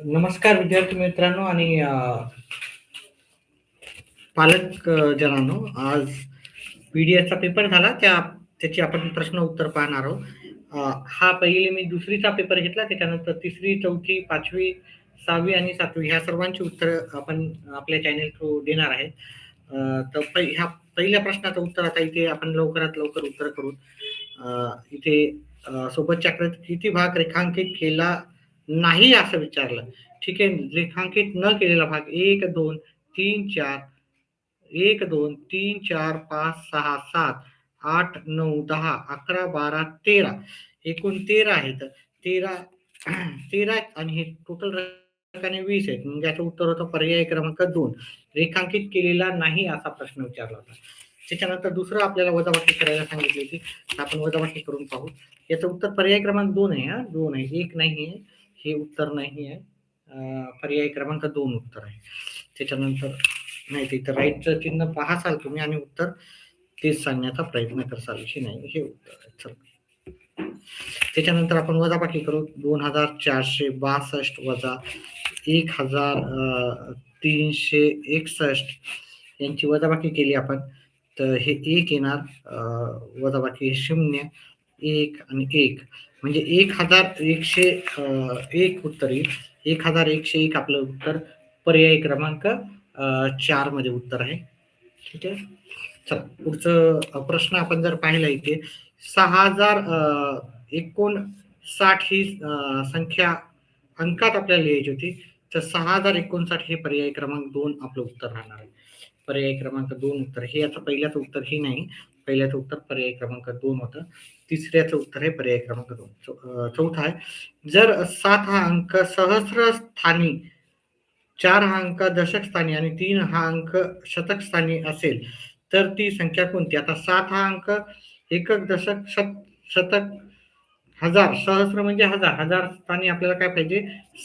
नमस्कार विद्यार्थी मित्रांनो आणि पालक जनांनो. आज पीडीएफचा पेपर झाला, त्याची आपण प्रश्न उत्तर पाहणार आहोत. हा पहिले मी दुसरीचा पेपर घेतला, त्याच्यानंतर तिसरी, चौथी, पाचवी, सहावी आणि सातवी ह्या सर्वांची उत्तर आपण आपल्या चॅनेल थ्रू देणार आहे. तर ह्या पहिल्या प्रश्नाचं उत्तर आता इथे आपण लवकरात लवकर उत्तर करू. इथे सोबतच्या आकृतीत किती भाग रेखांकित केला नाही असं विचारलं. ठीक आहे, रेखांकित न केलेला भाग 1, 2, 3, 4, 1, 2, 3, 4, 5, 6, 7, 8, 9, 10, 11, 12, 13 एकूण 13 आहेत. 13 13 आणि हे टोटल रकाने 20 आहेत. म्हणजे याचं उत्तर होतं पर्याय क्रमांक 2. रेखांकित केलेला नाही असा प्रश्न विचारला होता. त्याच्यानंतर दुसरं आपल्याला वजाबाकी करायला सांगितली होती, तर आपण वजाबाकी करून पाहू. याचं उत्तर पर्याय क्रमांक 2 आहे. 2 आहे, 1 नाही आहे, हे उत्तर नाही आहे. पर्याय क्रमांक 2 उत्तर आहे. त्याच्यानंतर नाही, तिथं राईटचं चिन्ह पाहासाल तुम्ही आणि उत्तर तेच सांगण्याचा प्रयत्न करसाल, विषय नाही, हे उत्तर आहे. चला, त्याच्यानंतर आपण वजाबाकी करू. 2462 वजा 1361 यांची वजाबाकी केली आपण, तर हे 1 येणार. वजाबाकी 0, 1 आणि 1 म्हणजे 1101 उत्तर येईल. 1101 आपलं उत्तर पर्याय क्रमांक 4 मध्ये उत्तर आहे. ठीक आहे. चला, पुढचं प्रश्न आपण जर पाहिला इथे 6059 ही संख्या अंकात आपल्याला लिहायची होती, तर 6059 हे पर्याय क्रमांक 2 आपलं उत्तर राहणार आहे. पर्याय क्रमांक 2 उत्तर हे. आता पहिल्याचं उत्तर हे नाही, पहिल्याचं उत्तर पर्याय क्रमांक 2 होतं. तिसऱ्याचं उत्तर हे पर्याय क्रमांक 2. चौथा आहे, जर 7 हा अंक सहस्र स्थानी, 4 हा अंक दशक स्थानी आणि 3 हा अंक शतक स्थानी असेल तर ती संख्या कोणती? आता 7 हा अंक एकक, दशक, शतक, हजार, सहस्र म्हणजे हजार, हजार स्थानी आपल्याला काय पाहिजे?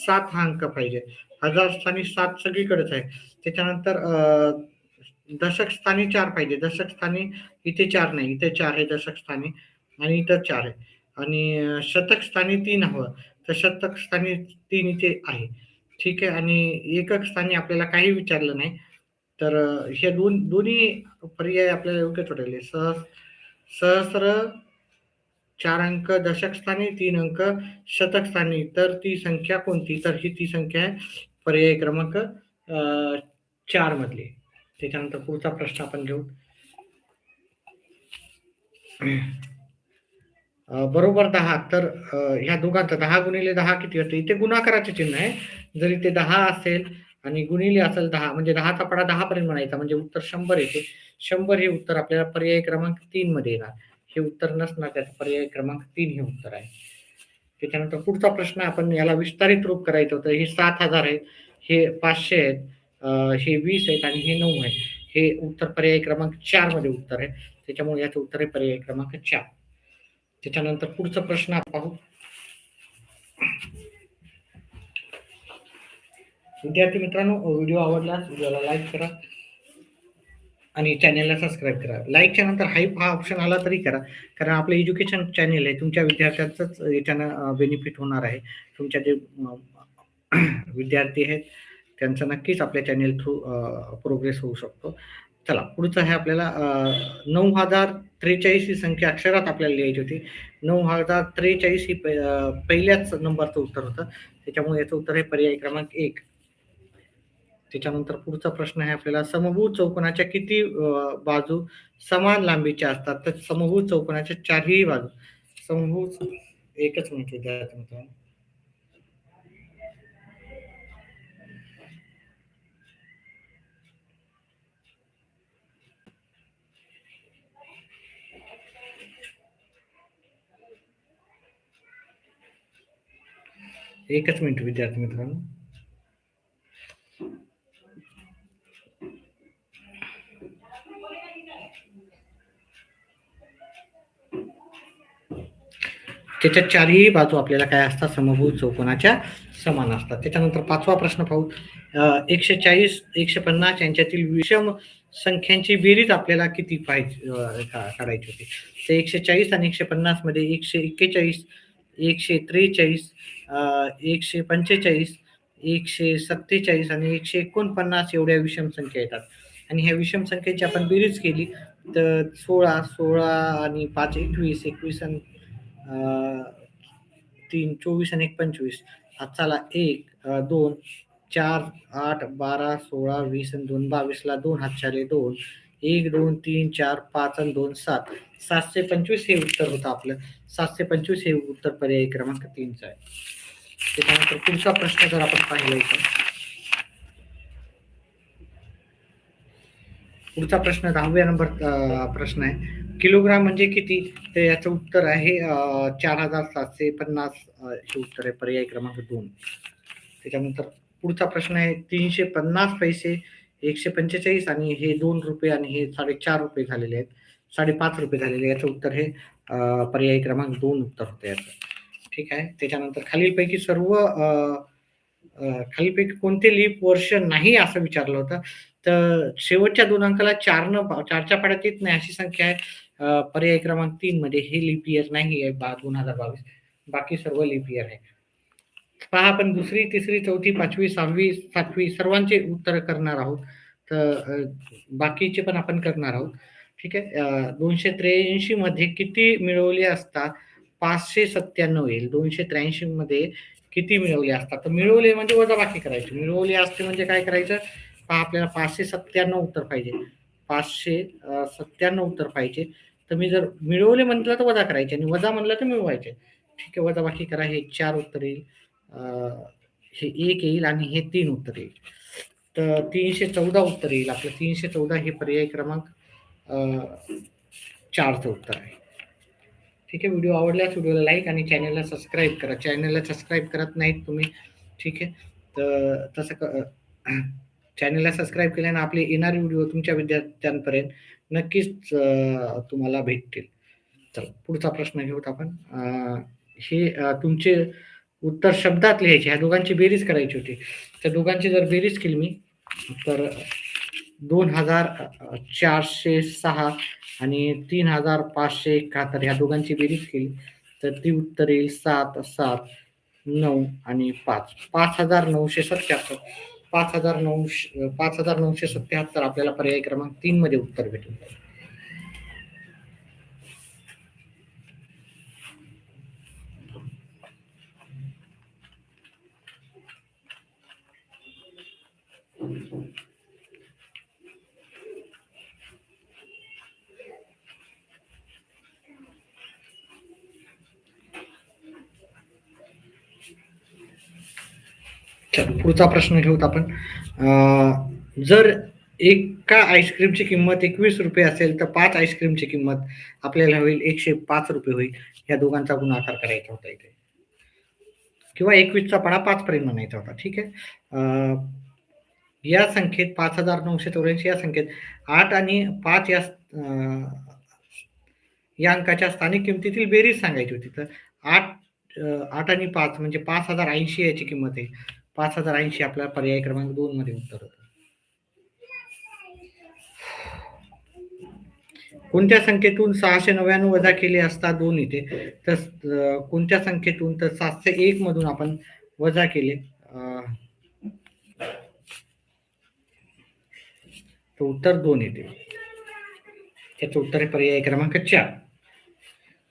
7 हा अंक पाहिजे. हजार स्थानी 7 सगळीकडेच आहे. त्याच्यानंतर दशक स्थानी 4 पाहिजे. दशक स्थानी इथे 4 नाही, इथे 4 आहे दशक स्थानी आणि इथं 4 आहे. आणि शतक स्थानी 3 हवं, तर शतक स्थानी 3 इथे आहे. ठीक आहे. आणि एकक स्थानी आपल्याला काही विचारलं नाही, तर हे दोन्ही पर्याय आपल्याला योग्यच वाटले. सहस्र 4 अंक दशक स्थानी, 3 अंक शतक स्थानी, तर ती संख्या कोणती? तर ही ती संख्या आहे पर्याय क्रमांक 4 मधली. त्याच्यानंतर पुढचा प्रश्न आपण घेऊ. बरोबर 10, तर ह्या दोघांचा 10 गुणिले 10 किती होते? इथे गुणाकाराचे चिन्ह आहे. जर इथे 10 असेल आणि गुणिले असेल 10, म्हणजे 10चा पडा 10 पर्यंत म्हणायचा, म्हणजे उत्तर 100 येते. 100 हे उत्तर आपल्याला पर्याय क्रमांक 3 मध्ये येणार. हे उत्तर नसणार, त्याचं पर्याय क्रमांक 3 हे उत्तर आहे. त्याच्यानंतर पुढचा प्रश्न आपण याला विस्तारित रूप करायचं होतं. हे 7000 आहे, हे 500 आहेत, हे 20 आहेत आणि हे 9 आहे. हे उत्तर पर्याय क्रमांक 4 मध्ये उत्तर आहे. त्याच्यामुळे याचं उत्तर आहे पर्याय क्रमांक 4. त्याच्यानंतर पुढचा प्रश्न आपण पाहू. विद्यार्थी मित्रांनो, व्हिडिओ आवडल्यास व्हिडिओला लाईक करा आणि चॅनेलला सबस्क्राईब करा. लाईकच्या नंतर हाईप हा ऑप्शन आला तरी करा, कारण आपलं एज्युकेशन चॅनेल आहे, तुमच्या विद्यार्थ्यांचंच याच्यानं बेनिफिट होणार आहे. तुमच्या जे विद्यार्थी आहेत त्यांचा नक्कीच आपल्या चॅनेल थ्रू प्रोग्रेस होऊ शकतो. चला, पुढचं आहे आपल्याला 9043 ही संख्या अक्षरात आपल्याला लिहायची होती. 9043 ही पहिल्याच नंबरचं उत्तर होतं, त्याच्यामुळे याचं उत्तर आहे पर्याय क्रमांक 1. त्याच्यानंतर पुढचा प्रश्न आहे आपल्याला, समभुज चौकोनाच्या किती बाजू समान लांबीच्या असतात? तर समभुज चौकोनाच्या 4ही बाजू समभुज, एकच मिनिट विद्यार्थी मित्रांनो. एकच मिनिट विद्यार्थी मित्रांनो. त्याच्या 4ही बाजू आपल्याला काय असतात? समभुज चौकोनाच्या समान असतात. त्याच्यानंतर पाचवा प्रश्न पाहू. 140 150 यांच्यातील विषम संख्यांची बेरीज आपल्याला किती पाहिजे काढायची होती? तर 140 आणि 150 मध्ये 141, 143, 145, 147 आणि 149 एवढ्या विषम संख्या येतात. आणि ह्या विषम संख्येची आपण बेरीज केली तर 16 आणि 5 21, 21 आणि 3 24 आणि 1 25. चला 1 2 4 8 12 16 20 आणि 2 22 ला 2 हातच्याले 2 1 2 3 4 5 आणि 2 7. 725 हे उत्तर होतं आपलं. 725 हे उत्तर पर्याय क्रमांक 3चं आहे. त्याच्यानंतर पुढचा प्रश्न जर आपण पाहिला इथं, पुढचा प्रश्न 10व्या नंबर प्रश्न आहे. किलोग्राम म्हणजे किती? तर याचं उत्तर आहे 4750 हे उत्तर आहे पर्याय क्रमांक 2. त्याच्यानंतर पुढचा प्रश्न आहे 350 पैसे 145 आणि हे 2 रुपये आणि हे 4.5 रुपये झालेले आहेत. 5.5 रुपये झालेले. याचं उत्तर हे पर्याय क्रमांक 2 उत्तर होतं याचं. ठीक आहे. त्याच्यानंतर खालीलपैकी खालीलपैकी कोणते लीप वर्ष नाही असं विचारलं होतं. तर शेवटच्या 2 अंकाला 4च्या पाड्यात येत नाही अशी संख्या आहे. पर्याय क्रमांक 3 मध्ये हे लीप इयर नाही आहे 2022. बाकी सर्व लीप इयर आहे. पहा आपण दुसरी, तिसरी, चौथी, 5वी, 6वी, 7वी सर्वांचे उत्तर करणार आहोत. तर बाकीचे पण आपण करणार आहोत. ठीक आहे. 283 मध्ये किती मिळवले असता 597 येईल? 283 मध्ये किती मिळवले असतात? तर मिळवले म्हणजे वजाबाकी करायची. मिळवले असते म्हणजे काय करायचं? पहा आपल्याला 597 उत्तर पाहिजे. 597 उत्तर पाहिजे. तर मी जर मिळवले म्हटलं तर वजा करायचे आणि वजा म्हणलं तर मिळवायचे. ठीक आहे. वजाबाकी करा. हे 4 उत्तर येईल. हे 1 येईल आणि हे 3 उत्तर येईल. तर 314 उत्तर येईल आपलं. 314 हे पर्याय क्रमांक 4चं उत्तर आहे. ठीक आहे. व्हिडिओ आवडल्यास व्हिडिओला लाईक आणि चॅनलला सबस्क्राईब करा. चॅनलला सबस्क्राईब करत नाहीत तुम्ही. ठीक आहे. तर तसं चॅनलला सबस्क्राईब केल्याने आपले येणारे व्हिडिओ तुमच्या विद्यार्थ्यांपर्यंत नक्कीच तुम्हाला भेटतील. चला पुढचा प्रश्न घेऊत आपण. हे तुमचे उत्तर शब्दात लिहायचे. ह्या दोघांची बेरीज करायची होती. त्या दोघांची जर बेरीज केली मी तर 2406 आणि 3571 ह्या दोघांची बेरीज केली तर ती उत्तर येईल 7 7 9 आणि 5. 5977. 5977 आपल्याला पर्याय क्रमांक 3 मध्ये उत्तर भेटेल. पुढचा प्रश्न घेऊत आपण. जर एका आईस्क्रीमची किंमत 21 रुपये असेल तर 5 आईस्क्रीमची किंमत आपल्याला होईल 105 रुपये होईल. या दोघांचा गुणाकार करायचा होता इथे किंवा 21चा पाडा 5 पर्यंत म्हणायचा होता. ठीक आहे. या संख्येत 5984 या संख्येत 8 आणि 5 या अंकाच्या स्थानिक किमतीतील बेरीज सांगायची होती. तर 8 आणि 5 म्हणजे 5080 याची किंमत आहे. 5080 आपला पर्याय क्रमांक 2 मध्ये उत्तर होतं. कोणत्या संख्येतून 699 वजा केले असता 2 येते? तर कोणत्या संख्येतून? तर 701 मधून आपण वजा केले तर उत्तर 2 येते. त्याचं उत्तर आहे पर्याय क्रमांक 4.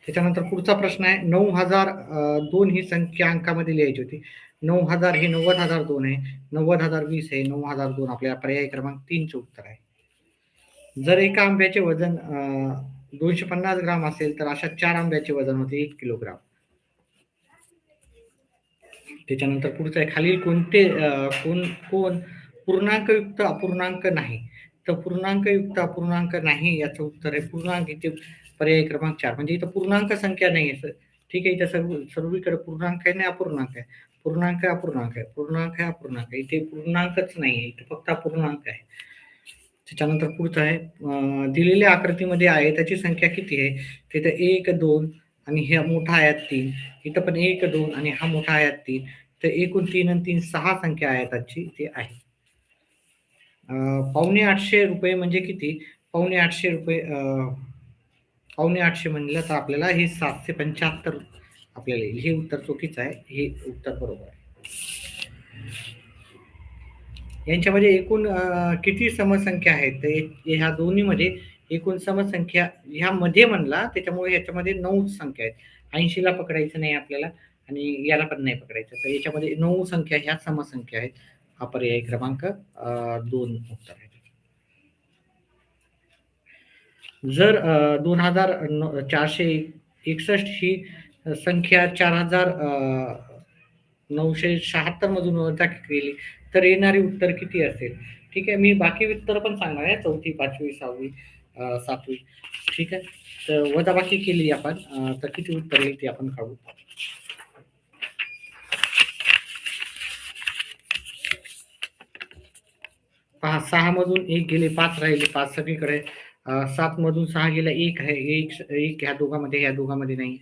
त्याच्यानंतर पुढचा प्रश्न आहे 9002 ही संख्या अंकामध्ये लिहायची होती. 9000 हे 90002 आहे. 90020 आहे. 9002 आपल्याला पर्याय क्रमांक 3चं उत्तर आहे. जर एका आंब्याचे वजन 250 ग्राम असेल तर अशा 4 आंब्याचे वजन होते 1 किलोग्राम. त्याच्यानंतर पुढचं आहे खालील कोणते कोण पूर्णांकयुक्त अपूर्णांक नाही? तर पूर्णांकयुक्त अपूर्णांक नाही याचं उत्तर आहे पूर्णांक. इथे पर्याय क्रमांक 4 म्हणजे इथं पूर्णांक संख्या नाही आहे. ठीक आहे. इथं सर्वीकडे पूर्णांक आहे आणि अपूर्णांक आहे. पूर्णांक अपूर्णांक आहे. पूर्णांक आहे अपूर्णांक आहे. इथे पूर्णांकच नाही आहे. इथे फक्त अपूर्णांक आहे. त्याच्यानंतर पुढचं आहे दिलेल्या आकृतीमध्ये आयताची संख्या किती आहे? तिथे 1 2 आणि हा मोठा आयात 3. इथं पण 1 2 आणि हा मोठा आयात 3. तर एकूण 3 आणि 3 6 संख्या आयताची इथे आहे. 850 रुपये म्हणजे किती? 850 रुपये 850 म्हणलं तर आपल्याला हे 775 आपल्याला येईल. हे उत्तर चुकीचं आहे. हे उत्तर बरोबर आहे. यांच्यामध्ये एकूण किती समसंख्या आहेत? तर ह्या दोन्हीमध्ये एकूण समसंख्या ह्यामध्ये म्हणला, त्याच्यामुळे याच्यामध्ये 9 संख्या आहेत. 80ला पकडायचं नाही आपल्याला आणि याला पण नाही पकडायचं. तर याच्यामध्ये 9 संख्या ह्या समसंख्या आहेत. हा पर्याय क्रमांक 2 उत्तर आहे. जर 2461 ही संख्या 4976 मधून वजा केली तर येणारे उत्तर किती असेल? ठीक आहे. मी बाकी उत्तर पण सांगणार आहे. 4थी, 5वी, 6वी, 7वी. ठीक आहे. तर वजाबाकी केली आपण तर किती उत्तर येईल ते आपण काढू. पहा 6 मधून 1 गेले, 5 राहिले, 5 सगळीकडे. 7 मधून 6 गेला, 1 आहे. 1 ह्या दोघांमध्ये नाही.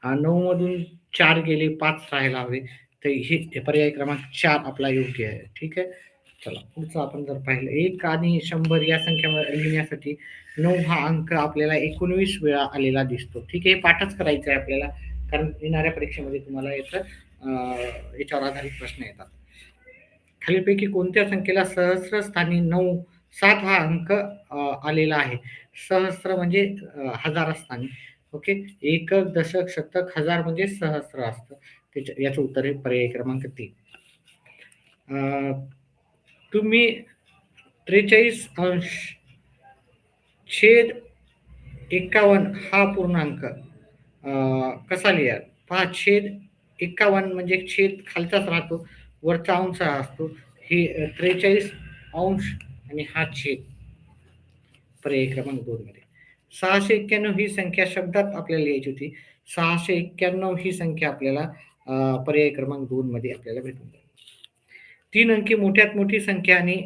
9 मधून 4 गेले, 5 राहायला हवे. तर हे पर्याय क्रमांक 4 आपला योग्य आहे. ठीक आहे. चला पुढचं आपण जर पाहिलं 1 आणि 100 या संख्या लिहिण्यासाठी 9 हा अंक आपल्याला 19 वेळा आलेला दिसतो. ठीक आहे. हे पाठच करायचं आहे आपल्याला, कारण येणाऱ्या परीक्षेमध्ये तुम्हाला याच्यावर आधारित प्रश्न येतात. खालीलपैकी कोणत्या संख्येला सहस्रस्थानी 7 हा अंक आलेला आहे? सहस्र म्हणजे हजारस्थानी. ओके. एकक, दशक, शतक, हजार म्हणजे सहस्र असतं. याचं उत्तर आहे पर्याय क्रमांक 3. तुम्ही 43 छेद 51 हा पूर्णांक कसा लिहाल? पहा छेद 51 म्हणजे छेद खालचाच राहतो, वरचा अंश हा असतो. हे 43 अंश आणि हा छेद पर्याय क्रमांक 2 मध्ये. 691 ही संख्या शब्दात आपल्याला लिहायची होती. 691 ही संख्या आपल्याला पर्याय क्रमांक 2 मध्ये आपल्याला भेटून जाईल. 3 अंकी मोठ्यात मोठी संख्या आणि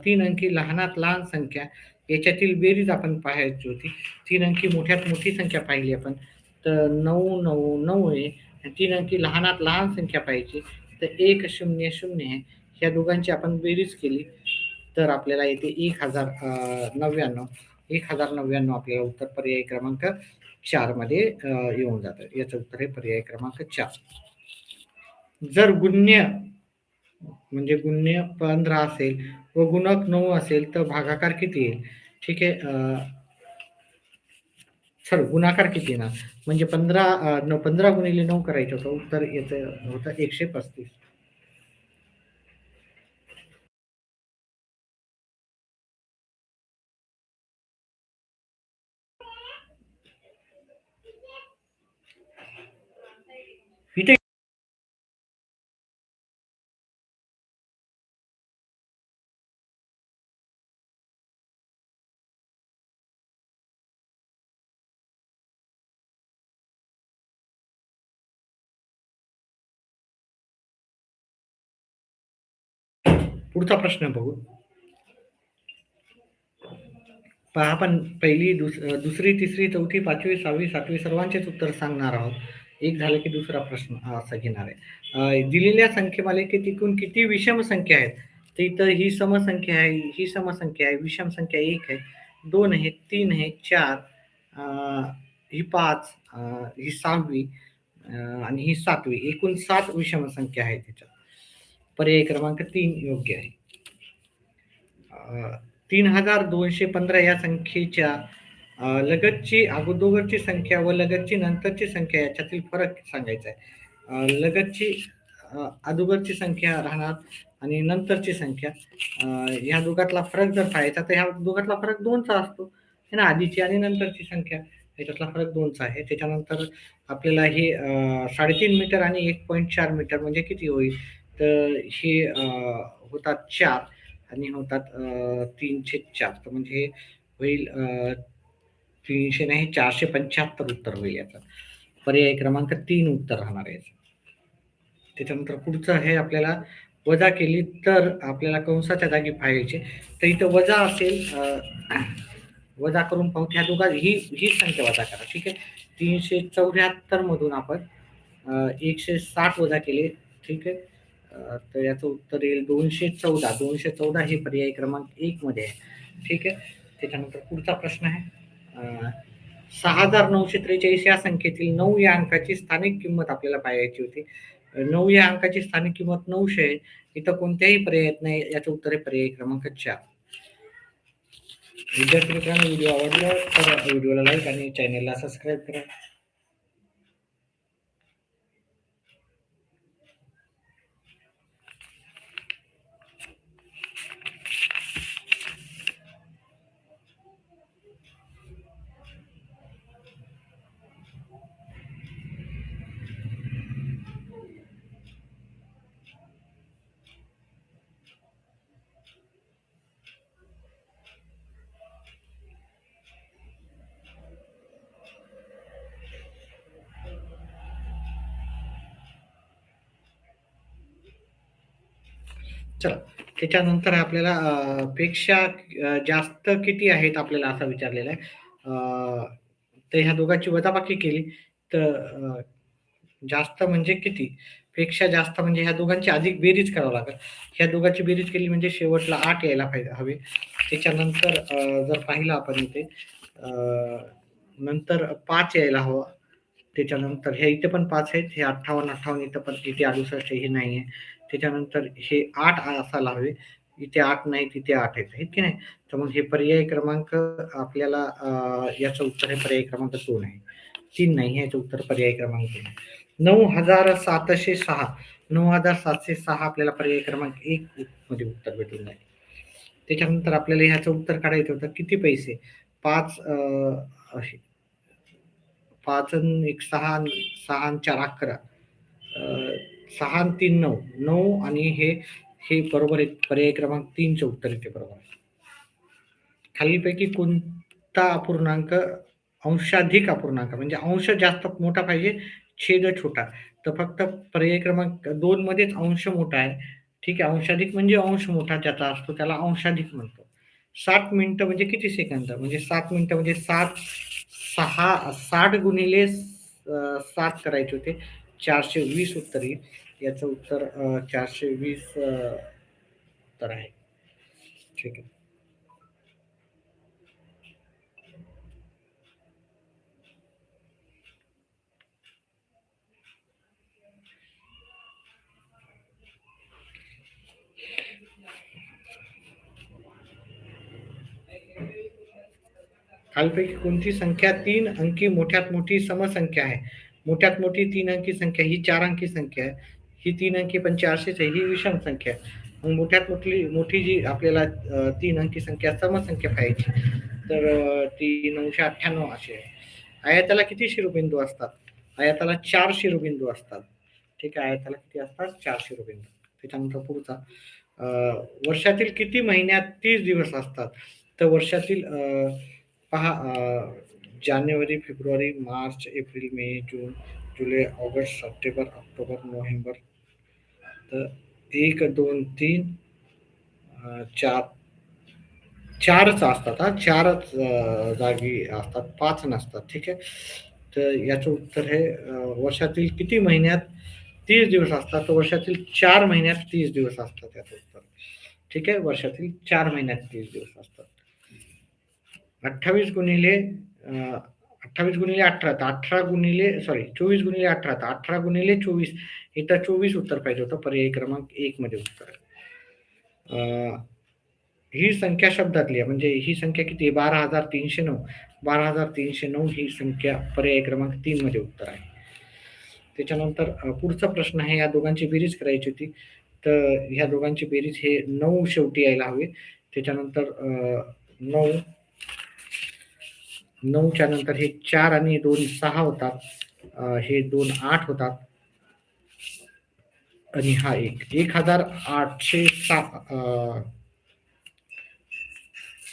3 अंकी लहानात लहान संख्या याच्यातील बेरीज आपण पाहायची होती. 3 अंकी मोठ्यात मोठी संख्या पाहिली आपण तर 999 आहे. 3 अंकी लहानात लहान संख्या पाहिजे तर 100 आहे. ह्या दोघांची आपण बेरीज केली तर आपल्याला येते 1099. 1099 आपल्याला उत्तर पर्याय क्रमांक 4 मध्ये येऊन जातं. याचं उत्तर आहे पर्याय क्रमांक 4. जर गुण्य म्हणजे गुण्य 15 असेल व गुणक 9 असेल तर भागाकार किती येईल? ठीक आहे. गुणाकार किती येणार? म्हणजे 15 गुणिले 9 करायचं होतं. उत्तर याचं होतं 135. इथे पुढचा प्रश्न बघू. पहा आपण पहिली, दुसरी, तिसरी, चौथी, 5वी, 6वी, 7वी सर्वांचेच उत्तर सांगणार आहोत. एक झालं की दुसरा प्रश्न असा घेणार आहे. दिलेल्या संख्येमालिकेत एकूण किती विषम संख्या आहेत? तर इथं ही समसंख्या आहे, ही समसंख्या आहे, विषम संख्या 1 आहे, 2 आहे, 3 आहे, 4, ही 5, ही 6वी आणि ही 7वी. एकूण 7 विषम संख्या आहेत त्याच्यात. पर्याय क्रमांक 3 योग्य आहे. 3215 या संख्येच्या लगतची अगोदरची संख्या व लगतची नंतरची संख्या याच्यातील फरक सांगायचा आहे. लगतची अगोदरची संख्या राहणार आणि नंतरची संख्या, ह्या दोघातला फरक जर पाहायचा तर ह्या दोघातला फरक 2चा असतो है ना. आधीची आणि नंतरची संख्या याच्यातला फरक 2चा आहे. त्याच्यानंतर आपल्याला हे 3.5 मीटर आणि 1.4 मीटर म्हणजे किती होईल? तर हे होतात 4 आणि होतात 3/4. तर म्हणजे होईल 300 नाही 475 उत्तर होईल याचं. पर्याय क्रमांक 3 उत्तर राहणार आहे. त्याच्यानंतर पुढचं हे आपल्याला वजा केली तर आपल्याला कंसाच्या जागी पाहायचे. तर इथं वजा असेल, वजा करून पाहू. ह्या दोघा ही संख्या वजा करा. ठीक आहे. 374 मधून आपण 160 वजा केले. ठीक आहे. तर याचं उत्तर येईल 214. 214 हे पर्याय क्रमांक 1 मध्ये आहे. ठीक आहे. त्याच्यानंतर पुढचा प्रश्न आहे 6943 या संख्येतील 9 या अंकाची स्थानिक किंमत आपल्याला पाहायची होती. 9 या अंकाची स्थानिक किंमत 900 आहे. इथं कोणत्याही पर्यायात नाही. याचं उत्तर आहे पर्याय क्रमांक 4. विद्यार्थी मित्रांनो, व्हिडिओ आवडला तर व्हिडिओला लाईक आणि चॅनेलला सबस्क्राईब करा. चला, त्याच्यानंतर आपल्याला पेक्षा जास्त किती आहेत आपल्याला असा विचारलेला आहे. तर ह्या दोघांची वजाबाकी केली तर जास्त म्हणजे किती? पेक्षा जास्त म्हणजे ह्या दोघांची अधिक बेरीज करावं लागेल. ह्या दोघांची बेरीज केली म्हणजे शेवटला 8 यायला हवे. त्याच्यानंतर जर पाहिलं आपण इथे नंतर 5 यायला हवं. त्याच्यानंतर हे इथे पण 5 आहेत. हे 58 इथं पण इथे 68 हे नाहीये. त्याच्यानंतर हे 8 असायला हवे. इथे 8 नाही, तिथे 8 आहेत की नाही? तर मग हे पर्याय क्रमांक आपल्याला याचं उत्तर हे पर्याय क्रमांक 2 आहे. 3 नाही, याचं उत्तर पर्याय क्रमांक 2 आहे. 9,706 9,706 आपल्याला पर्याय क्रमांक 1 मध्ये उत्तर भेटून जाईल. त्याच्यानंतर आपल्याला ह्याचं उत्तर काढायचं होतं किती पैसे? 5 5 अन् 1 6 6 अन् 4 11 6 अन् 3 9 9 आणि हे बरोबर आहे. पर्याय क्रमांक 3 चे उत्तर इथे बरोबर आहे. खालीलपैकी कोणता अपूर्णांक अंशाधिक अपूर्णांक म्हणजे अंश जास्त मोठा पाहिजे, छेद छोटा. तर फक्त पर्याय क्रमांक 2 मध्येच अंश मोठा आहे. ठीक आहे. अंशाधिक म्हणजे अंश मोठा ज्याचा असतो त्याला अंशाधिक म्हणतो. 60 मिनिटं म्हणजे किती सेकंद? म्हणजे 7 मिनिटं म्हणजे 60 गुणिले 7 करायचे होते. 420 उत्तर येईल. याचं उत्तर 420 उत्तर आहे. ठीक आहे. खालीलपैकी कोणती संख्या 3 अंकी मोठ्यात मोठी समसंख्या आहे? मोठ्यात मोठी 3 अंकी संख्या ही 4 अंकी संख्या आहे. ही 3 अंकी पण 400च आहे. ही विषम संख्या आहे. मग मोठ्यात मोठी जी आपल्याला 3 अंकी संख्या समसंख्या पाहायची. तर ती 998 अशी आहे. आयताला किती शिरोबिंदू असतात? आयताला 4 शिरोबिंदू असतात. ठीक आहे. आयताला किती असतात? 4 शिरोबिंदू. त्याच्यानंतर पुढचा वर्षातील किती महिन्यात 30 दिवस असतात? तर वर्षातील पहा जानेवारी, फेब्रुवारी, मार्च, एप्रिल, मे, जून, जुलै, ऑगस्ट, सप्टेंबर, ऑक्टोबर, नोव्हेंबर. तर 1, 2, 3, 4 4च असतात हां. 4च जागी असतात, 5 नसतात. ठीक आहे. तर याचं उत्तर हे वर्षातील किती महिन्यात 30 दिवस असतात? तर वर्षातील 4 महिन्यात 30 दिवस असतात याचं उत्तर. ठीक आहे. वर्षातील 4 महिन्यात 30 दिवस असतात. 28 गुणिले 28 गुणिले 18 तर 18 गुणिले 24 गुणिले 18 तर 18 गुणिले 24 इथं 24 उत्तर पाहिजे होतं. पर्याय क्रमांक 1 मध्ये उत्तर आहे. ही संख्या शब्दातली आहे म्हणजे ही संख्या किती आहे? 12,309. 12,309 ही संख्या पर्याय क्रमांक 3 मध्ये उत्तर आहे. त्याच्यानंतर पुढचा प्रश्न आहे या दोघांची बेरीज करायची होती. तर ह्या दोघांची बेरीज हे 9 शेवटी यायला हवे. त्याच्यानंतर 9 9च्या नंतर हे 4 आणि 2 6 होतात. हे 2 8 होतात. आणि हा 1 1806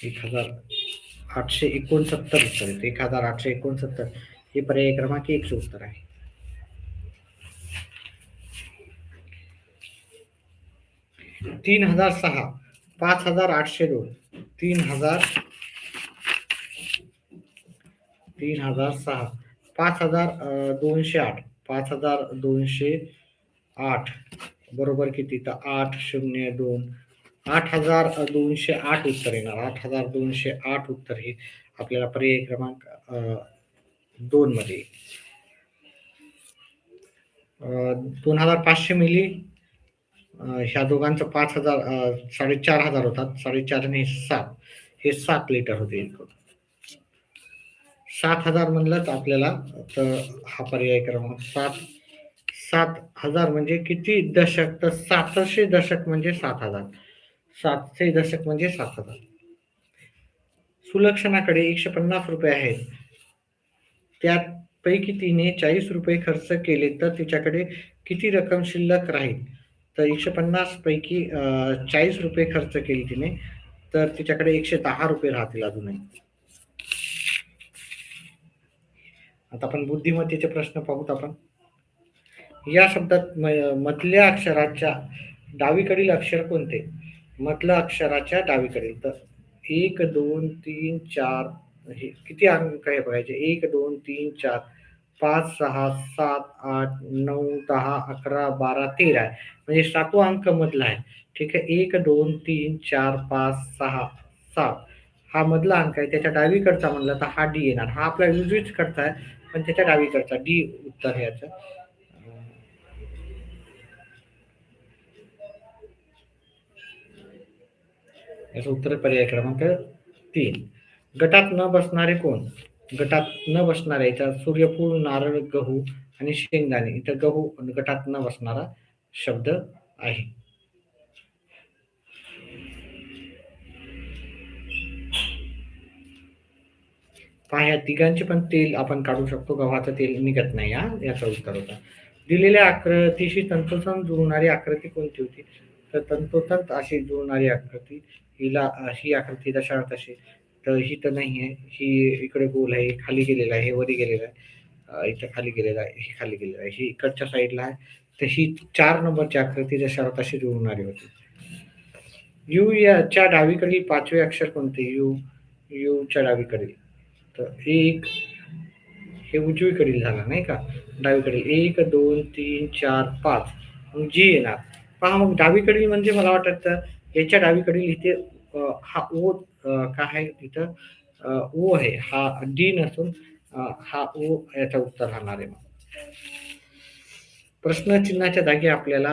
1869 उत्तर येतं. 1869 हे पर्याय क्रमांक 1 चे उत्तर आहे. तीन हजार 6 5,802 3,6 5,208 5,208 बरोबर किती? तर 802 8,208 उत्तर येणार. 8,208 उत्तर हे आपल्याला पर्याय क्रमांक 2 मध्ये. 2500 मिली. ह्या दोघांचं 5000, 4500 होतात. 4.5 आणि 7, हे 7 लिटर होते एकूण. 7000 म्हणलं तर आपल्याला, तर हा पर्याय क्रमांक 7000 म्हणजे किती दशक, तर 700 दशक म्हणजे 7000. 700 दशक म्हणजे 7000. सुलक्षणाकडे 150 रुपये आहेत. त्यापैकी तिने 40 रुपये खर्च केले तर तिच्याकडे किती रक्कम शिल्लक राहील? तर 150 पैकी 40 रुपये खर्च केले तिने, तर तिच्याकडे 110 रुपये राहतील अजूनही. आता आपण बुद्धिमत्तेचे प्रश्न पाहूत आपण. या शब्दात मधल्या अक्षराच्या डावीकडील अक्षर कोणते? मधल्या अक्षराच्या डावीकडील, तर 1, 2, 3, 4, हे किती अंक आहे बघायचे. 1, 2, 3, 4, 5, 6, 7, 8, 9, 10, 11, 12, 13 आहे. म्हणजे 7वा अंक मधला आहे. ठीक आहे. 1, 2, 3, 4, 5, 6, 7 हा मधला अंक आहे. त्याच्या डावीकडचा म्हणलं तर हा डी येणार. हा आपला उजवीकडचा आहे, पण त्याच्या डावीकडचा डी उत्तर आहे याचं. याचं उत्तर पर्याय क्रमांक 3. गटात न बसणारे कोण? गटात न बसणारे याच्यात सूर्यफूल, नारळ, गहू आणि शेंगदाणे. इथं गहू गटात न बसणारा शब्द आहे. पहा, या तिघांचे पण तेल आपण काढू शकतो. गव्हाचं तेल निघत नाही. हा याचा उत्तर होता. दिलेल्या आकृतीशी तंतोतंत जुळणारी आकृती कोणती होती? तर तंतोतंत अशी जुळणारी आकृती, हिला ही आकृती दशार्थ तशी, तर ही तर नाही आहे. ही इकडे गोल आहे, खाली गेलेला आहे, हे वरी गेलेला आहे, इथं खाली गेलेला आहे, हे खाली गेलेलं आहे, ही इकडच्या साईडला आहे. तर ही 4 नंबरची आकृती दशार्थ अशी जुळणारी होती. यू याच्या डावीकडील 5वे अक्षर कोणते? यूच्या डावीकडील, तर 1 हे उजवीकडील झालं नाही का. डावीकडील 1, 2, 3, 4, 5, मग जी येणार. पहा, मग डावीकडील म्हणजे मला वाटतं याच्या डावीकडील इथे हा ओ काय आहे तिथं, ओ आहे. हा डी नसून हा ओ याचा उत्तर राहणार आहे. प्रश्नचिन्हाच्या जागी आपल्याला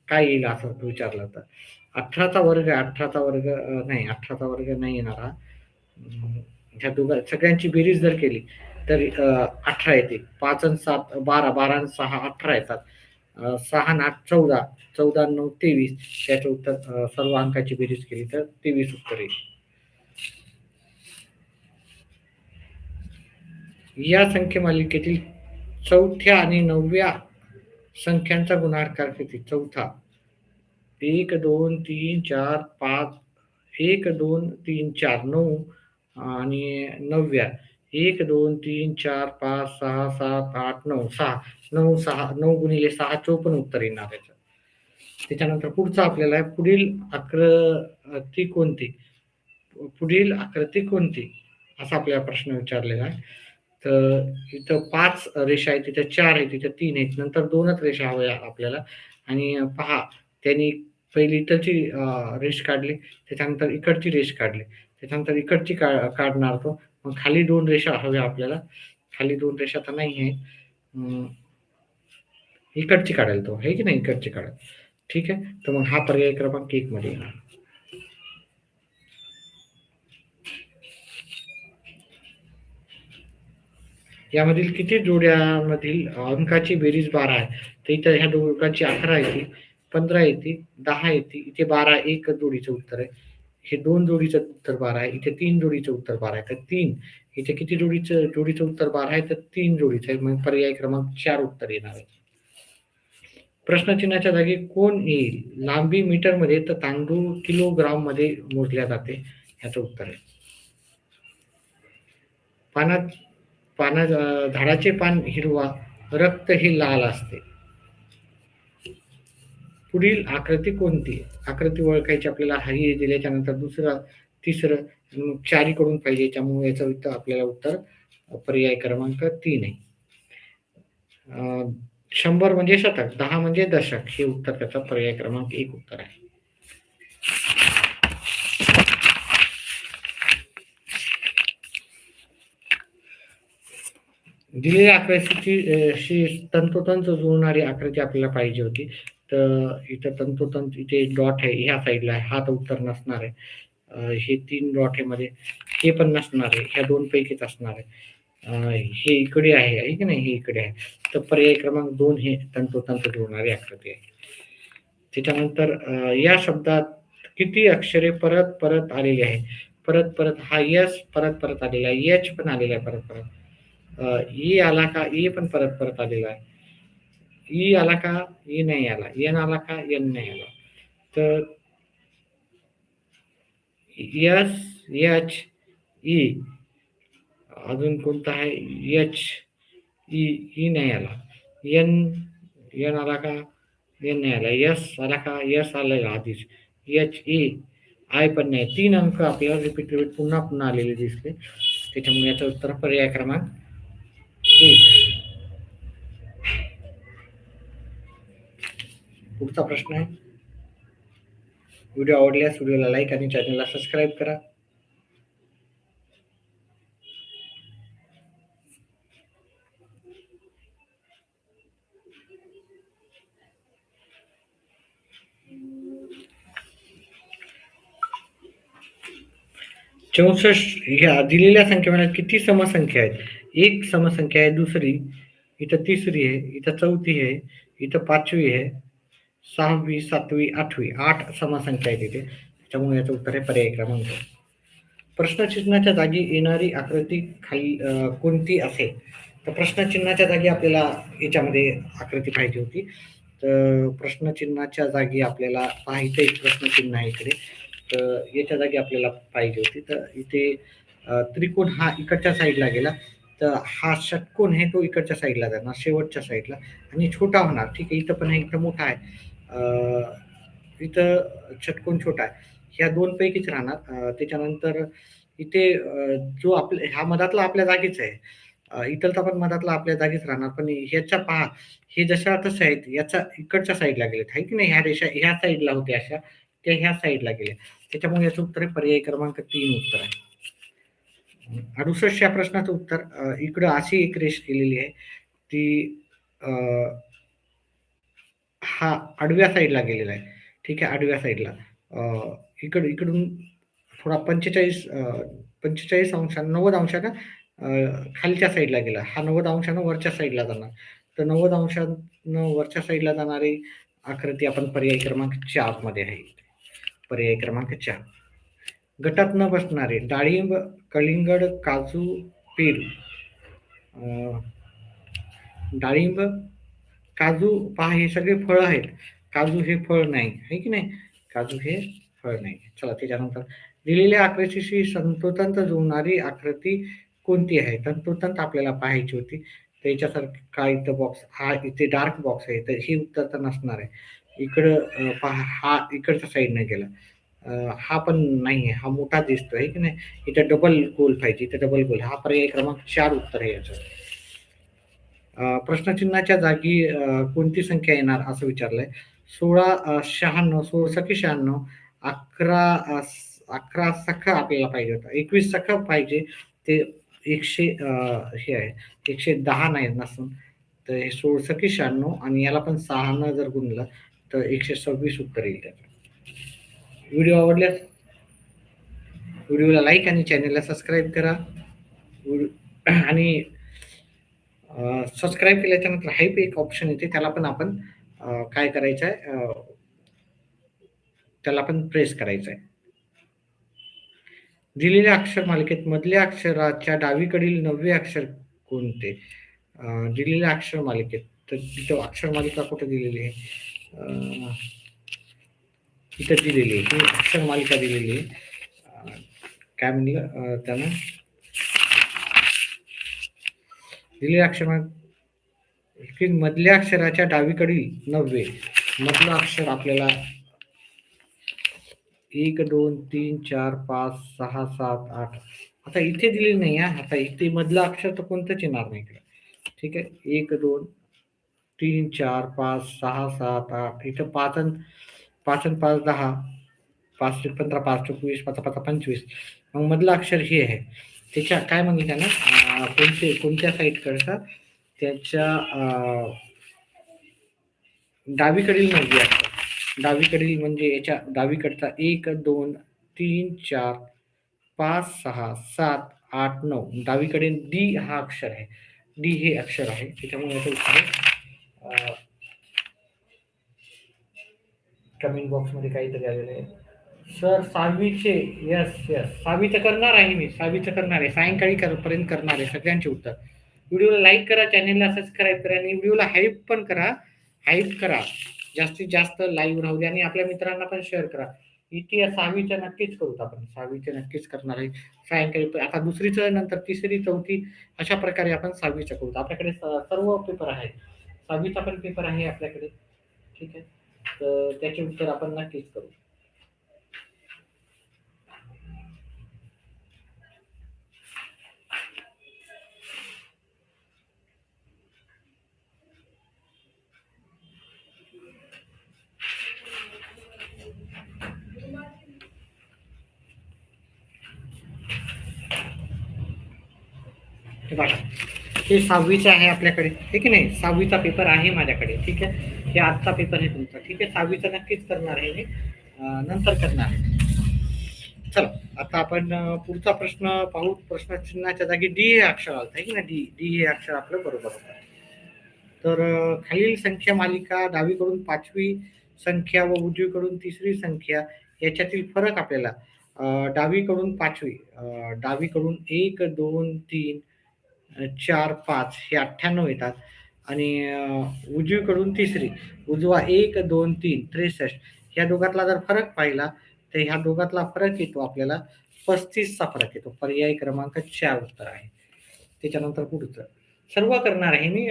काय येईल असं विचारलं तर 18चा वर्ग, 18चा वर्ग नाही, 18चा वर्ग नाही येणार हा. ह्या दोघा सगळ्यांची बेरीज जर केली तर 18 येते. 5 आणि 7 12, 12 आणि 6 18 येतात. 6 आणि 8 14, 14 आणि 9 23. त्याचं उत्तर सर्व अंकाची बेरीज केली तर 23 उत्तर येईल. या संख्या मालिकेतील चौथ्या आणि 9व्या संख्यांचा गुणाकार किती? चौथा 1, 2, 3, 4, 5, 1, 2, 3, 4, 9 आणि 9व्या 1, 2, 3, 4, 5, 6, 7, 8, 9, 6, 9, 6, 9 गुणिले 6 54 उत्तर येणार याचं. त्याच्यानंतर पुढचं आपल्याला आहे, पुढील आकृती कोणती असा आपल्याला प्रश्न विचारलेला आहे. तर इथं 5 रेषा आहेत, तिथं 4 आहेत, तिथं 3 आहेत, नंतर 2च रेषा हव्या आपल्याला. आणि पहा, त्यांनी पहिली इकडची रेष काढली, त्याच्यानंतर इकडची रेष काढली, त्याच्यानंतर इकडची काढणार तो. मग खाली 2 रेषा हव्या आपल्याला. खाली 2 रेषा तर नाही आहे. इकडची काढायला तो आहे की नाही, इकडची काढायला. ठीक आहे. तर मग हा पर्याय क्रमांक 1 मध्ये येणार. यामधील किती जोड्यांमधील अंकाची बेरीज 12 आहे? तर इथं ह्या दोघांची 11 येते, 15 येते, 10 येते. इथे 12 एक जोडीचं उत्तर आहे. हे 2 जोडीचं उत्तर 12 आहे. इथे 3 जोडीचं उत्तर 12 आहे. तर 3 इथे किती जोडीचं उत्तर 12 आहे? तर 3 जोडीचं आहे. मग पर्याय क्रमांक 4 उत्तर येणार आहे. प्रश्नचिन्हाच्या जागी कोण येईल? लांबी मीटरमध्ये तर तांदूळ किलोग्राम मध्ये मोजल्या जाते. ह्याचं उत्तर आहे. झाडाचे पान हिरवा, रक्त हे लाल असते. पुढील आकृती कोणती? आकृती ओळखायची आपल्याला. हे दिल्याच्या नंतर दुसरं, तिसरं, चारीकडून पाहिजे. त्यामुळे याचं उत्तर आपल्याला पर्याय क्रमांक 3 आहे. 100 म्हणजे शतक, 10 म्हणजे दशक. हे उत्तर त्याचा पर्याय क्रमांक 1 उत्तर आहे. दिलेल्या आकृतीशी तंतोतंत जुळणारी आकृती आपल्याला पाहिजे होती. तर इथं तंतोतंत इथे एक डॉट आहे ह्या साईडला आहे, हा तर उत्तर नसणार आहे. हे 3 डॉट आहे मध्ये, हे पण नसणार आहे. ह्या 2 पैकीच असणार आहे. हे इकडे आहे की नाही, हे इकडे आहे. तर पर्याय क्रमांक 2 हे तंतोतंत जुळणारी आकृती आहे. त्याच्यानंतर या शब्दात किती अक्षरे परत परत आलेली आहे? परत परत हा यस परत परत आलेला आहे, एच पण आलेला आहे परत परत. ई आला का, ई पण परत परत आलेला आहे. ई आला का, ई नाही आला. एन आला का, एन नाही आला. तर यस, एच, ई, अजून कोणता आहे, एच, ई, ई नाही आला. एन, एन आला का, एन नाही आला. एस आला का, एस आलेला आधीच. एच, ई, आय पण नाही. 3 अंक आपल्याला रिपीट रिपीट पुन्हा पुन्हा आलेले दिसले. त्याच्यामुळे याचं उत्तर पर्याय क्रमांक 1. पुढचा प्रश्न आहे. व्हिडिओ आवडल्यास व्हिडिओला लाईक आणि चॅनलला सबस्क्राईब करा. चौसष्ट ह्या दिलेल्या संख्येमध्ये किती समसंख्या आहेत? एक समसंख्या आहे, दुसरी, इथं तिसरी आहे, इथं चौथी आहे, इथं पाचवी आहे, 6वी, 7वी, 8वी, 8 समसंख्या आहेत इथे. त्याच्यामुळे याचं उत्तर आहे पर्याय क्रमांक. प्रश्नचिन्हाच्या जागी येणारी आकृती खाली कोणती असेल? तर प्रश्नचिन्हाच्या जागी आपल्याला याच्यामध्ये आकृती पाहिजे होती. तर प्रश्नचिन्हाच्या जागी आपल्याला पाहायचं एक प्रश्नचिन्ह आहे इकडे. तर याच्या जागी आपल्याला पाहिजे होती. तर इथे त्रिकोण हा इकडच्या साईडला गेला, तर हा षटकोन आहे तो इकडच्या साईडला जाणार, शेवटच्या साईडला, आणि छोटा होणार. ठीक आहे, इथं पण आहे, इथं मोठा आहे, इथं षटकोन छोटा आहे. ह्या 2 पैकीच राहणार. त्याच्यानंतर इथे जो आपल्या ह्या मधातला आपल्या जागीच आहे. इथलचा पण मधातला आपल्या जागीच राहणार. पण ह्याच्या पहा, हे जशा तशा आहेत, याच्या इकडच्या साईडला गेलेत, आहे की नाही? ह्या रेषा ह्या साईडला होत्या अशा, त्या ह्या साईडला गेल्या. त्याच्यामुळे याचं उत्तर आहे पर्याय क्रमांक 3 उत्तर आहे. 68 या प्रश्नाचं उत्तर, इकडं अशी एक रेष केलेली आहे, ती हा आडव्या साईडला गेलेला आहे. ठीक आहे, आडव्या साईडला. इकडून थोडा 45 अंशानं, 90 अंशानं खालच्या साईडला गेला. हा 90 अंशानं वरच्या साईडला जाणार. तर 90 अंशानं वरच्या साईडला जाणारी आकृती आपण पर्याय क्रमांक 4 मध्ये आहे. पर्याय क्रमांक 4. गटात न बसणारे डाळिंब, कलिंगड, काजू, पेरू. डाळिंब, काजू पहा हे सगळे फळ आहेत. काजू हे फळ नाही, आहे की नाही? काजू हे फळ नाही. चला त्याच्यानंतर दिलेल्या आकृतीशी तंतोतंत जुळणारी आकृती कोणती आहे? तंतोतंत आपल्याला पाहायची होती. त्याच्यासारखं काय इथं बॉक्स, हा इथे डार्क बॉक्स आहे, तर हे उत्तर तर नसणार आहे. इकडं पहा, हा इकडच्या साईडने गेला. हा पण नाहीये, हा मोठा दिसतोय, की नाही? इथं डबल गोल पाहिजे, इथं डबल गोल. हा पर्याय क्रमांक 4 उत्तर आहे याचं. प्रश्नचिन्हाच्या जागी कोणती संख्या येणार असं विचारलंय. 16, 96, 16 96, 11, 11 सख आपल्याला पाहिजे होतं. 21 सख पाहिजे. ते 100 हे आहे, 110 नाही नसून. तर हे 16 96 आणि याला पण 6 न जर गुणलं तर 126 उत्तर येईल त्याचं. व्हिडिओ आवडल्यास व्हिडिओला लाईक आणि चॅनलला सबस्क्राईब करा. आणि सबस्क्राईब केल्याच्या नंतर हाईप एक ऑप्शन येते, त्याला पण आपण काय करायचं आहे, त्याला पण प्रेस करायचं आहे. दिलेल्या अक्षर मालिकेत मधल्या अक्षराच्या डावीकडील 9वे अक्षर कोणते? दिलेल्या अक्षर मालिकेत, तर तिथं अक्षर मालिका कुठे दिलेली आहे? इथं दिलेली आहे, ही अक्षर मालिका दिलेली आहे. काय म्हणलं त्यानं, दिलेल्या अक्षर मधल्या अक्षराच्या डावीकडील 9वे मधलं अक्षर आपल्याला 1 2 3 4 5 6 7 8. आता इथे दिलेली नाही आहे. आता इथे मधलं अक्षर तर कोणतंच येणार नाही इकडे. ठीक आहे, 1 2 3 4 5 6 7 8. इथं 5 आणि 5 10, 5 15, 5 24, 5 5 25. मग मधलं अक्षर हे आहे. त्याच्या काय म्हणलं त्यानं, कोणत्या साईडकडचा त्याच्या डावीकडील मजली असतात. डावीकडील म्हणजे याच्या डावीकडचा 1, 2, 3, 4, 5, 6, 7, 8, 9 डावीकडे डी हा अक्षर आहे. डी हे अक्षर आहे. त्याच्यामुळे याचं उत्तर आहे. कमेंट बॉक्समध्ये काहीतरी आलेलं आहे. सर 6वीचे येस येस 6वीचं करणार आहे मी. 6वीचं करणार आहे. सायंकाळी पर्यंत करणार आहे सगळ्यांचे उत्तर. व्हिडिओला लाईक करा, चॅनेलला सबस्क्राईब करा आणि व्हिडिओला हाईप पण करा. हाईप करा. जास्तीत जास्त लाईव्ह राहू द्या आणि आपल्या मित्रांना पण शेअर करा. इतिहास 6वीचं नक्कीच करू आपण. 6वीचे नक्कीच करणार आहे. सायंकाळी आता दुसरीचं नंतर तिसरी, चौथी अशा प्रकारे आपण 6वीचं करू. आपल्याकडे सर्व पेपर आहेत. 6वीचा पण पेपर आहे आपल्याकडे. ठीक आहे. तर त्याचे उत्तर आपण नक्कीच करू. बघा हे 6वीचं आहे आपल्याकडे. ठीक आहे नाही 6वीचा पेपर आहे माझ्याकडे. ठीक आहे. हे आजचा पेपर आहे तुमचा. ठीक आहे. 6वीचा नक्कीच करणार आहे मी. नंतर करणार आहे. चला आता आपण पुढचा प्रश्न पाहू. प्रश्नचिन्हाच्या जागी डी हे अक्षर आलं आहे की ना. डी डी हे अक्षर आपलं बरोबर होतं. तर खालील संख्या मालिका डावीकडून 5वी संख्या व उजवीकडून 3री संख्या याच्यातील फरक आपल्याला डावीकडून 5वी डावीकडून 1, 2, 3, 4, 5 हे 98 येतात आणि उजवीकडून 3री उजवा 1, 2, 3 63 ह्या दोघातला जर फरक पाहिला तर ह्या दोघातला फरक येतो आपल्याला 35चा फरक येतो. पर्याय क्रमांक 4 उत्तर आहे. त्याच्यानंतर पुढचं सर्व करणार आहे मी.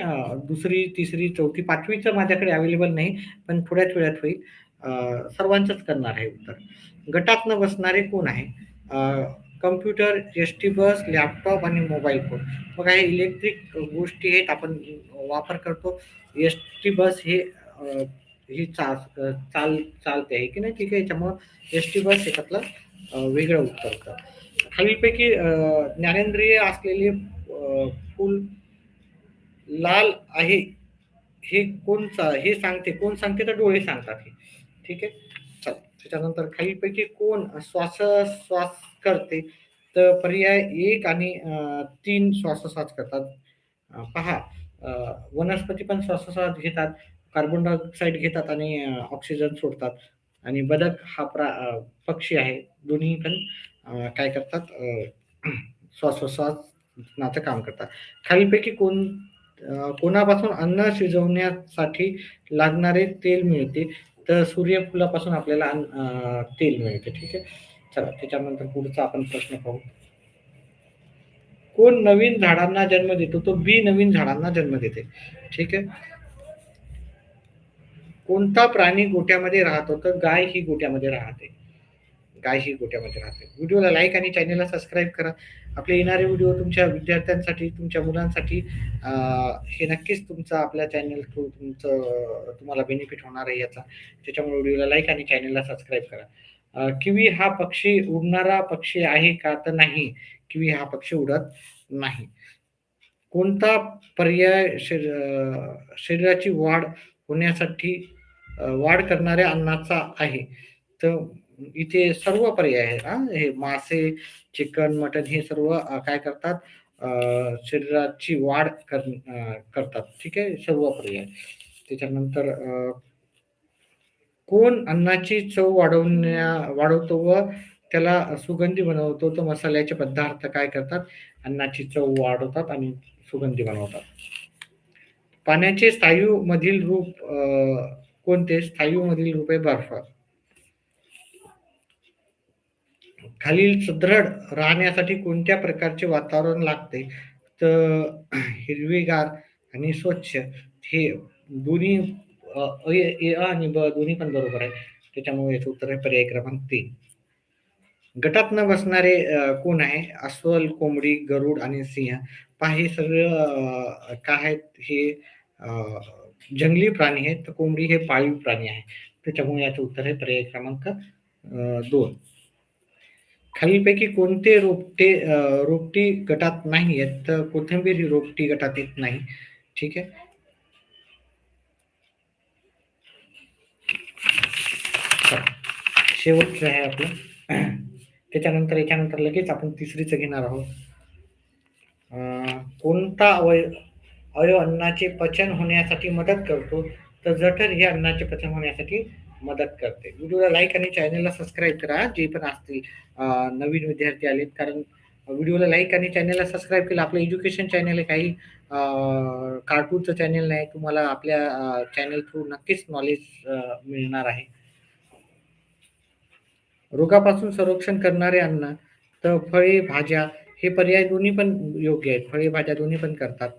दुसरी, तिसरी, चौथी, 5वीचं माझ्याकडे अवेलेबल नाही पण थोड्याच वेळात होईल. सर्वांचंच करणार आहे उत्तर. गटात न बसणारे कोण आहे? कम्प्युटर, एसटी बस, लॅपटॉप आणि मोबाईल फोन. बघा हे इलेक्ट्रिक गोष्टी आहेत. आपण वापर करतो. एसटी बस हे ही चालते आहे की नाही. ठीक आहे. याच्यामुळं एसटी बस याच्यातलं वेगळं उत्तर होतं. खालीलपैकी ज्ञानेंद्रिय असलेले फूल लाल आहे हे हे सांगते. कोण सांगते तर डोळे सांगतात हे. ठीक आहे. चला त्याच्यानंतर खालीलपैकी कोण श्वास करते तर पर्याय 1 आणि 3 श्वासोच्छ्वास करतात. पहा वनस्पती पण श्वासोच्छ्वास घेतात. कार्बन डायऑक्साईड घेतात आणि ऑक्सिजन सोडतात आणि बदक हा पक्षी आहे. दोन्ही पण काय करतात श्वासोच्छ्वासाचं काम करतात. खालीलपैकी कोणापासून अन्न शिजवण्यासाठी लागणारे तेल मिळते तर सूर्यफुलापासून आपल्याला तेल मिळते. ठीक आहे. चला त्याच्यानंतर पुढचा आपण प्रश्न पाहू. कोण नवीन झाडांना जन्म देतो? तो बी नवीन झाडांना जन्म देते. ठीक आहे. कोणता प्राणी गोट्यामध्ये राहतो तर गाय ही गोट्यामध्ये राहते. गाय ही गोट्यामध्ये राहते. व्हिडिओला लाईक आणि चॅनेलला सबस्क्राईब करा. आपले येणारे व्हिडिओ तुमच्या विद्यार्थ्यांसाठी, तुमच्या मुलांसाठी हे नक्कीच तुमचा आपल्या चॅनेल थ्रू तुम्हाला बेनिफिट होणार आहे याचा. त्याच्यामुळे व्हिडिओला लाईक आणि चॅनेलला सबस्क्राईब करा. किवी हा पक्षी उडणारा पक्षी आहे का तर नाही. किवी हा पक्षी उडत नाही. कोणता पर्याय शरीराची वाढ होण्यासाठी वाढ करणाऱ्या अन्नाचा आहे तर इथे सर्व पर्याय आहेत. हे मासे, चिकन, मटन हे सर्व काय करतात शरीराची वाढ करतात. ठीक आहे. सर्व पर्याय. त्याच्यानंतर कोण अन्नाची चव वाढवतो व त्याला सुगंधी बनवतो तर मसाल्याचे पदार्थ काय करतात अन्नाची चव वाढवतात आणि सुगंधी बनवतात. पाण्याचे स्थायू मधील रूप कोणते? स्थायू मधील रूप आहे बर्फ. खालील सुदृढ राहण्यासाठी कोणत्या प्रकारचे वातावरण लागते तर हिरवेगार आणि स्वच्छ. हे दोन्ही आणि ब दोन्ही पण बरोबर आहे. त्याच्यामुळे याचं उत्तर आहे पर्याय क्रमांक 3. गटात न बसणारे कोण आहे? अस्वल, कोंबडी, गरुड आणि सिंह. पहा हे सगळं काय आहेत हे जंगली प्राणी आहेत. तर कोंबडी हे पाळीव प्राणी आहे. त्याच्यामुळे याचं उत्तर आहे पर्याय क्रमांक 2. खालीलपैकी कोणते रोपटी गटात नाही आहेत? तर कोथिंबीर ही रोपटी गटात येत नाही. ठीक आहे. शेवटचं आहे आपलं. याच्यानंतर लगेच आपण तिसरीचं घेणार आहोत. कोणता अवयव अन्नाचे पचन होण्यासाठी मदत करतो? तर जठर हे अन्नाचे पचन होण्यासाठी मदत करते. व्हिडिओला लाईक आणि चॅनलला सबस्क्राईब करा, जे पण असतील नवीन विद्यार्थी आलेत. कारण व्हिडिओला लाईक आणि चॅनलला सबस्क्राईब केलं. आपलं एज्युकेशन चॅनल आहे, काही कार्टूनचं चॅनल नाही. तुम्हाला आपल्या चॅनल थ्रू नक्कीच नॉलेज मिळणार आहे. रोगापासून संरक्षण करणारे अन्न तर फळे, भाज्या हे पर्याय दोन्ही पण योग्य आहेत. फळे, भाज्या दोन्ही पण करतात.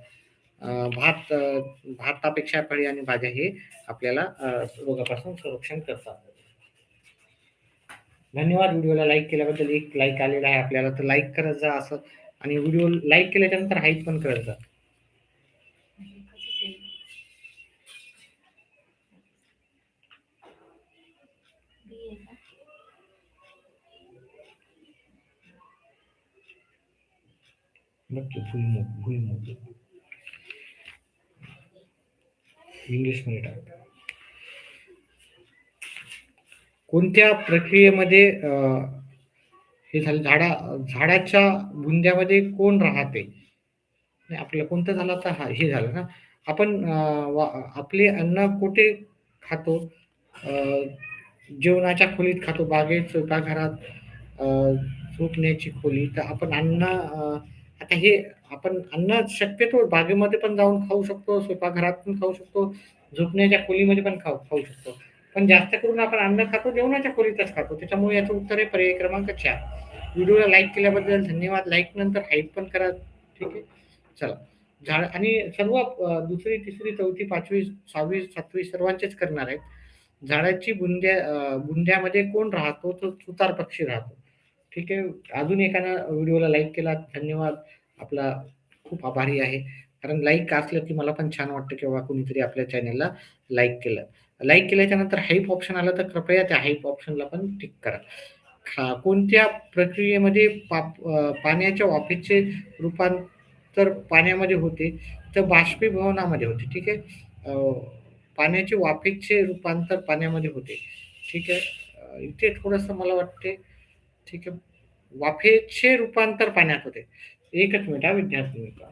भातापेक्षा फळे आणि भाज्या हे आपल्याला रोगापासून संरक्षण करतात. धन्यवाद. व्हिडिओला लाईक केल्याबद्दल. एक लाईक आलेला आहे आपल्याला, तर लाईक करत जा असं, आणि व्हिडिओ लाईक केल्याच्यानंतर हाईप पण करत जा. नक्की भुईमूग इंग्लिश मध्ये टाक. कोणत्या प्रक्रियेमध्ये हे झालं झाडाच्या बुंद्यामध्ये कोण राहते? नाही, आपलं कोणतं झालं आता? हा हे झालं ना. आपण आपले अन्न कुठे खातो? अ, जेवणाच्या खोलीत खातो, बागेत, स्वयंपाकघरात, अ, झोपण्याची खोली. तर आपण अन्न आता हे आपण अन्न शक्यतो बागेमध्ये पण जाऊन खाऊ शकतो, स्वयंपाकघरात पण खाऊ शकतो, झोपण्याच्या खोलीमध्ये पण खाऊ शकतो. पण जास्त करून आपण अन्न खातो जेवणाच्या खोलीतच खातो. त्याच्यामुळे याचं उत्तर आहे पर्याय क्रमांक 4. व्हिडिओला लाईक केल्याबद्दल धन्यवाद. लाईक नंतर हाईप पण करा. ठीक आहे. चला. झाड आणि सर्व दुसरी, तिसरी, चौथी, 5वी, 6वी, 7वी सर्वांचेच करणार आहेत. झाडाची बुंद्यामध्ये कोण राहतो? तो सुतार पक्षी राहतो. ठीक आहे. अजून एकानं व्हिडिओला लाईक केला, धन्यवाद. आपला खूप आभारी आहे. कारण लाईक असलं की मला पण छान वाटतं, किंवा कुणीतरी आपल्या चॅनलला लाईक केलं. लाईक केल्याच्या नंतर हाईप ऑप्शन आलं तर कृपया त्या हाईप ऑप्शनला पण टिक करा. कोणत्या प्रक्रियेमध्ये पाण्याच्या वाफेचे रूपांतर पाण्यामध्ये होते? तर बाष्पीभवनामध्ये होते. ठीक आहे. पाण्याचे वाफेचे रूपांतर पाण्यामध्ये होते. ठीक आहे. इथे थोडंसं मला वाटते. ठीक आहे. वाफेचे रूपांतर पाण्यात होते. एकच मिनिट हा विद्यार्थी मित्र.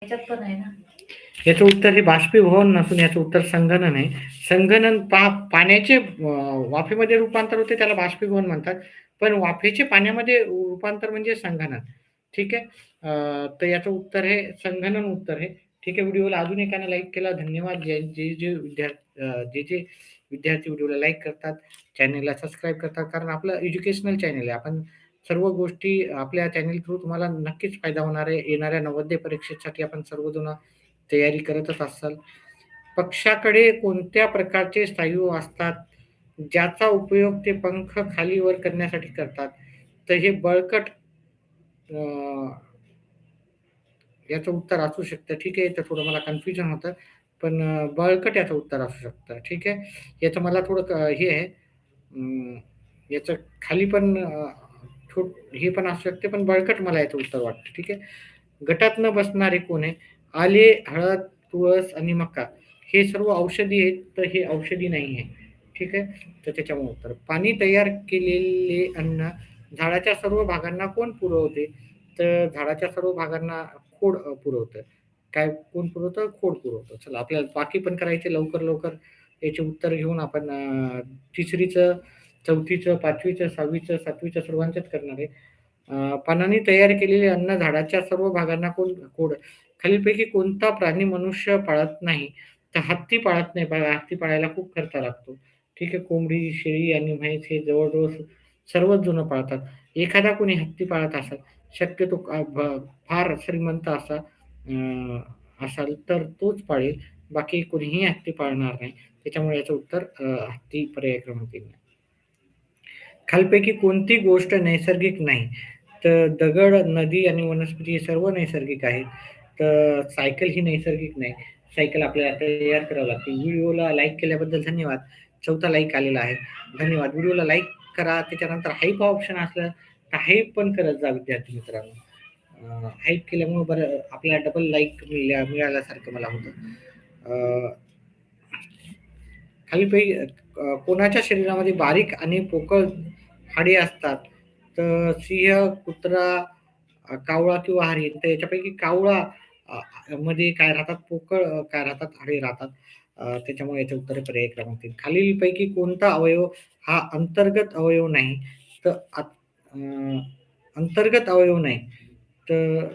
याच्यात पण आहे ना. याचं उत्तर हे बाष्पीभवन नसून याचं उत्तर संगणन आहे. संगणन पाण्याचे वाफेमध्ये रूपांतर होते, त्याला बाष्पीभवन म्हणतात. पण वाफेचे पाण्यामध्ये रूपांतर म्हणजे संगणन. ठीक आहे. तर याचं उत्तर हे संगणन उत्तर आहे. ठीक आहे. व्हिडिओला अजून एकाने लाईक केला, धन्यवाद. जे विद्यार्थी व्हिडिओला लाईक करतात, चॅनलला सबस्क्राईब करतात, कारण आपलं एज्युकेशनल चॅनल आहे. आपण सर्व गोष्टी आपल्या चॅनल थ्रू तुम्हाला नक्कीच फायदा होणार आहे. येणाऱ्या नवोदय परीक्षेसाठी आपण सर्वजण तयारी करतच असाल. पक्षाकडे कोणत्या प्रकारचे स्नायू असतात, ज्याचा उपयोग ते पंख खाली वर करण्यासाठी करतात? तर हे बळकट याचं उत्तर असू शकतं. ठीक आहे. तर थोडं मला कन्फ्युजन होतं. पण बळकट याचं उत्तर असू शकतं. ठीक आहे. याचं मला थोडं हे आहे. याचं खाली पण हे पण असू शकते, पण बळकट मला याचं उत्तर वाटतं. ठीक आहे. गटात न बसणारे कोण आहे? आले, हळद, तुळस आणि मका हे सर्व औषधी आहेत, तर हे औषधी नाही आहे. ठीक आहे. तर त्याच्यामुळे उत्तर. पाणी तयार केलेले अन्न झाडाच्या सर्व भागांना कोण पुरवते? तर झाडाच्या सर्व भागांना खोड पुरवतं. काय कोण पुरवतं? खोड पुरवतं. चला, आपल्याला बाकी पण करायचे लवकर, लवकर. याचे उत्तर घेऊन आपण तिसरीचं, चौथीचं, 5वीचं, 6वीचं, 7वीचं सर्वांचंच करणार आहे. पानांनी तयार केलेले अन्न झाडाच्या सर्व भागांना कोड. खालीलपैकी कोणता प्राणी मनुष्य पाळत नाही? तर हत्ती पाळत नाही. बघा, हत्ती पाळायला खूप खर्च लागतो. ठीक आहे. कोंबडी, शेळी आणि म्हैस हे जवळजवळ सर्वच जण पाळतात. एखादा कोणी हत्ती पाळत असेल, शक्यतो फार श्रीमंत असाल तर तोच पाळेल. बाकी कोणीही हत्ती पाळणार नाही. त्याच्यामुळे याचं उत्तर हत्ती पर्याय क्रमांक 3. खालीलपैकी कोणती गोष्ट नैसर्गिक नाही? तर दगड, नदी आणि वनस्पती हे सर्व नैसर्गिक आहेत. तर सायकल ही नैसर्गिक नाही. सायकल आपल्याला तयार करावं लागते. व्हिडिओला लाईक केल्याबद्दल धन्यवाद. 4था लाईक आलेला आहे. धन्यवाद. व्हिडिओला लाईक करा. त्याच्यानंतर हाईप हा ऑप्शन असला तर हाईप पण करत जा विद्यार्थी मित्रांनो. हाईप केल्यामुळे बरं आपल्याला डबल लाईक मिळाल्यासारखं मला होतं. खालीलपैकी कोणाच्या शरीरामध्ये बारीक आणि पोकळ हाडे असतात? तर सिंह, कुत्रा, कावळा किंवा हरिण. तर याच्यापैकी कावळा मध्ये काय राहतात? पोकळ काय राहतात? हाडे राहतात. त्याच्यामुळे याचं उत्तर आहे पर्याय क्रमांक 3. खालीलपैकी कोणता अवयव हा अंतर्गत अवयव नाही? तर अंतर्गत अवयव नाही. तर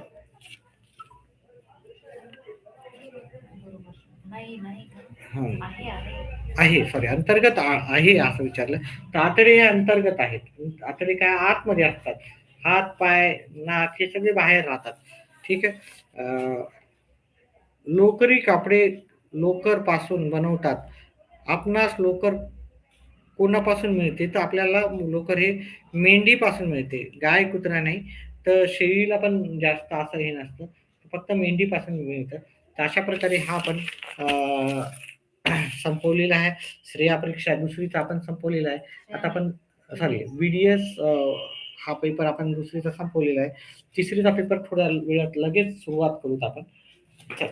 बरोबर. नाही नाही का? हां. आहे आहे. आहे अंतर्गत आहे असं विचारलं. तर आतडे हे अंतर्गत आहेत. आतडे काय आतमध्ये असतात. हात, पाय, नाक हे सगळे बाहेर राहतात. ठीक आहे. लोकरी कापडे लोकर पासून बनवतात. आपणास लोकर कोणापासून मिळते? तर आपल्याला लोकर हे मेंढीपासून मिळते. गाय, कुत्रा नाही. तर शेळीला पण जास्त असं हे नसतं. फक्त मेंढीपासून मिळतं. तर अशा प्रकारे हा आपण संपवलेला आहे. श्रेया परीक्षा 2रीचा आपण संपवलेला आहे. आता आपण सॉरी BDS हा पेपर आपण 2रीचा संपवलेला आहे. 3रीचा पेपर थोड्या वेळात लगेच सुरुवात करूत आपण. चला.